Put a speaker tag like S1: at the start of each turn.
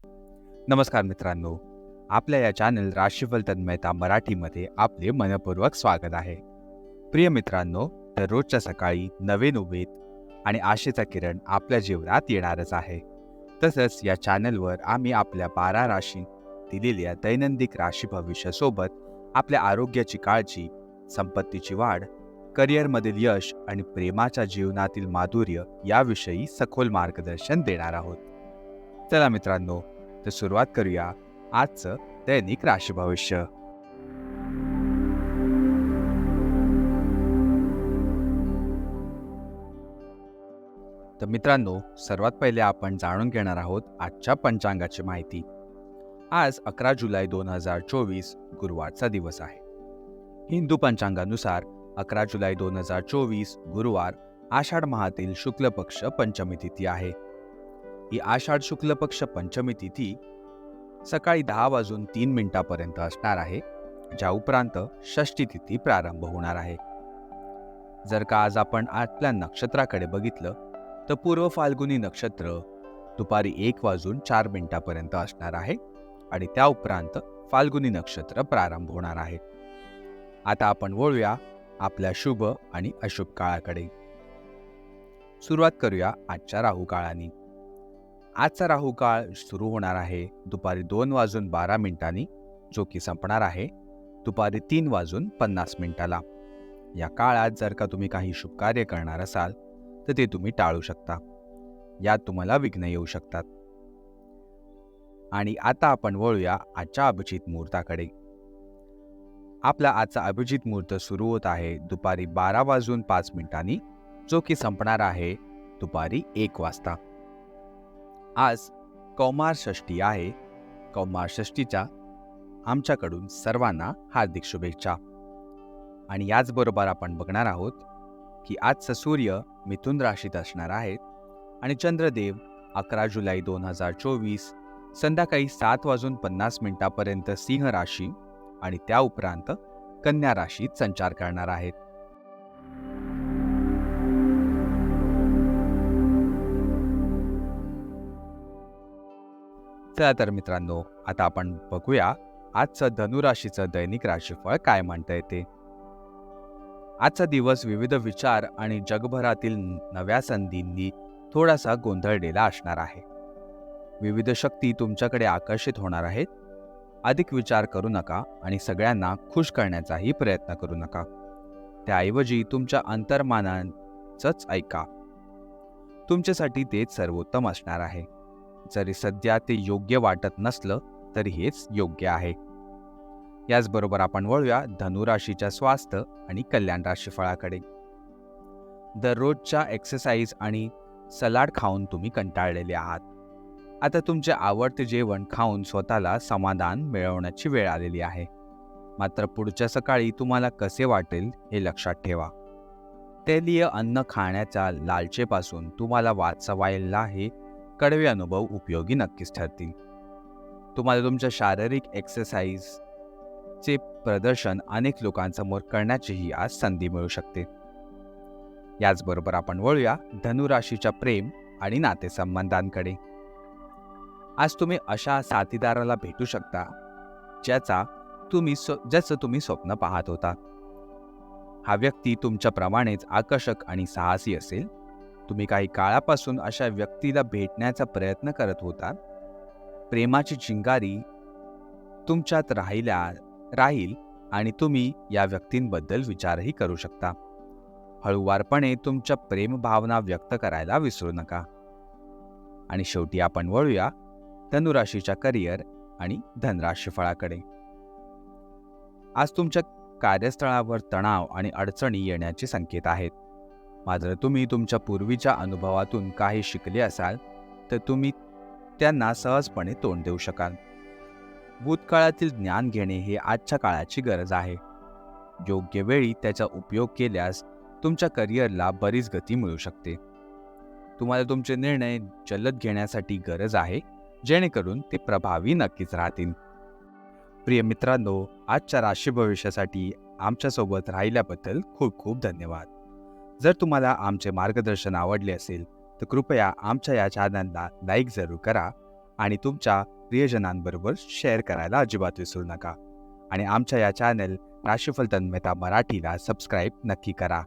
S1: नमस्कार मित्रांनो, आपल्या या चॅनल राशीफल तन्मयता मराठीमध्ये आपले मनपूर्वक स्वागत आहे. प्रिय मित्रांनो, दररोजच्या सकाळी नवीन उमेद आणि आशेचा किरण आपल्या जीवनात येणारच आहे. तसंच या चॅनलवर आम्ही आपल्या 12 राशी दिलेल्या दैनंदिन राशी भविष्यासोबत आपल्या आरोग्याची काळजी, संपत्तीची वाढ, करिअरमधील यश आणि प्रेमाच्या जीवनातील माधुर्य याविषयी सखोल मार्गदर्शन देणार आहोत. चला मित्रांनो, तर सुरुवात करूया आजचं दैनिक राशी भविष्य. तर मित्रांनो, सर्वात पहिले आपण जाणून घेणार आहोत आजच्या पंचांगाची माहिती. आज 11 जुलै 2024 गुरुवारचा दिवस आहे. हिंदू पंचांगानुसार 11 जुलै 2024 गुरुवार आषाढ माहातील शुक्ल पक्ष पंचमी तिथी आहे. ही आषाढ शुक्ल पक्ष पंचमी तिथी सकाळी 10:03 असणार आहे, ज्या उपरांत षष्ठी तिथी प्रारंभ होणार आहे. जर का आज आपण आतल्या नक्षत्राकडे बघितलं तर पूर्व फाल्गुनी नक्षत्र दुपारी 1:04 असणार आहे आणि त्या उपरांत फाल्गुनी नक्षत्र प्रारंभ होणार आहे. आता आपण वळूया आपल्या शुभ आणि अशुभ काळाकडे. सुरुवात करूया आजच्या राहू काळाने. आजचा राहू काळ सुरू होणार आहे दुपारी 2:12, जो की संपणार आहे दुपारी 3:50. या काळात जर का तुम्ही काही शुभ कार्य करणार असाल तर ते तुम्ही टाळू शकता. यात तुम्हाला विघ्न येऊ शकतात. आणि आता आपण वळूया आजच्या अभिजित मुहूर्ताकडे. आपला आजचा अभिजित मुहूर्त सुरू होत आहे दुपारी 12:05, जो की संपणार आहे दुपारी 1:00. आज कौमार षष्ठी आहे. कौमार षष्ठीच्या आमच्याकडून सर्वांना हार्दिक शुभेच्छा. आणि याचबरोबर आपण बघणार आहोत की आजचा सूर्य मिथुन राशीत असणार आहेत आणि चंद्रदेव 11 जुलै 2024 संध्याकाळी 7:50 सिंह राशी आणि त्या उपरांत कन्या राशीत संचार करणार आहेत. चला तर मित्रांनो, आता आपण बघूया आजचं धनुराशीचं दैनिक राशीफळ काय म्हणता येते. आजचा दिवस विविध विचार आणि जगभरातील नव्या संधींनी थोडासा गोंधळलेला असणार आहे. विविध शक्ती तुमच्याकडे आकर्षित होणार आहेत. अधिक विचार करू नका आणि सगळ्यांना खुश करण्याचाही प्रयत्न करू नका. त्याऐवजी तुमच्या अंतर्मनाचंच ऐका. तुमच्यासाठी तेच सर्वोत्तम असणार आहे. जरी सध्या ते योग्य वाटत नसलं तरी हेच योग्य आहे. याचबरोबर आपण वळूया धनुराशीच्या स्वास्थ्य आणि कल्याण राशीफळाकडे. दररोजच्या एक्सरसाइज आणि सलाड खाऊन तुम्ही कंटाळलेले आहात. आता तुमचे आवडते जेवण खाऊन स्वतःला समाधान मिळवण्याची वेळ आलेली आहे. मात्र पुढच्या सकाळी तुम्हाला कसे वाटेल हे लक्षात ठेवा. तेलीय अन्न खाण्याच्या लालचेपासून तुम्हाला वाचवायला हे कडवे अनुभव उपयोगी नक्कीच ठरतील. तुम्हाला तुमच्या शारीरिक एक्सरसाइजचे प्रदर्शन अनेक लोकांसमोर करण्याचीही आज संधी मिळू शकते. याचबरोबर आपण वळूया धनुराशीच्या प्रेम आणि नातेसंबंधांकडे. आज तुम्ही अशा साथीदाराला भेटू शकता ज्याचं तुम्ही स्वप्न पाहत होता. हा व्यक्ती तुमच्याप्रमाणेच आकर्षक आणि साहसी असेल. तुम्ही काही काळापासून अशा व्यक्तीला भेटण्याचा प्रयत्न करत होता. प्रेमाची चिंगारी तुमच्यात राहील आणि तुम्ही या व्यक्तींबद्दल विचारही करू शकता. हळूवारपणे तुमच्या प्रेम भावना व्यक्त करायला विसरू नका. आणि शेवटी आपण वळूया धनुराशीच्या करिअर आणि धनराशीफळाकडे. आज तुमच्या कार्यस्थळावर तणाव आणि अडचणी येण्याचे संकेत आहेत. मात्र तुम्ही तुमच्या पूर्वीच्या अनुभवातून काही शिकले असाल तर तुम्ही त्यांना सहजपणे तोंड देऊ शकाल. भूतकाळातील ज्ञान घेणे हे आजच्या काळाची गरज आहे. योग्य वेळी त्याचा उपयोग केल्यास तुमच्या करिअरला बरीच गती मिळू शकते. तुम्हाला तुमचे निर्णय जलद घेण्यासाठी गरज आहे, जेणेकरून ते प्रभावी नक्कीच राहतील. प्रिय मित्रांनो, आजच्या राशी भविष्यासाठी आमच्यासोबत राहिल्याबद्दल खूप खूप धन्यवाद. जर तुम्हाला आमचे मार्गदर्शन आवडले असेल तर कृपया आमच्या या चॅनलला लाईक जरूर करा आणि तुमच्या प्रियजनांबरोबर शेअर करायला अजिबात विसरू नका. आणि आमच्या या चॅनल राशीफल तन्मयता मराठीला सबस्क्राईब नक्की करा.